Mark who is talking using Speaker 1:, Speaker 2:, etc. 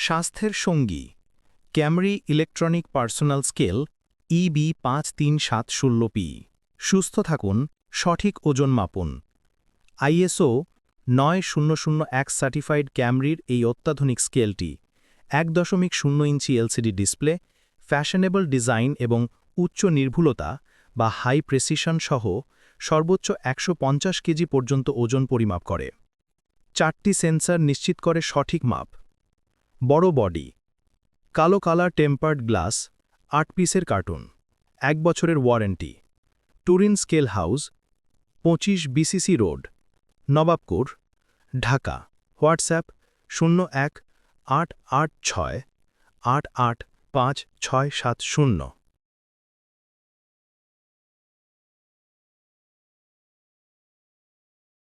Speaker 1: স্বাস্থ্যের সঙ্গী Camry electronic personal scale EB 5370P সুস্থ থাকুন, সঠিক ওজন মাপুন। ISO 9001 সার্টিফাইড ক্যামরির এই অত্যাধুনিক স্কেলটি 1.0 ইঞ্চি LCD ডিসপ্লে, ফ্যাশনেবল ডিজাইন এবং উচ্চ নির্ভুলতা বা হাই প্রেসিশন সহ সর্বোচ্চ 150 কেজি পর্যন্ত ওজন পরিমাপ করে। 4টি সেন্সর নিশ্চিত করে সঠিক মাপ। বড় বডি, কালো কালার টেম্পার্ড গ্লাস, 8 পিসের কার্টুন, 1 বছরের warranty. Turin scale house, 25 BCC road, Nawabpur, Dhaka. WhatsApp 01-886-885670।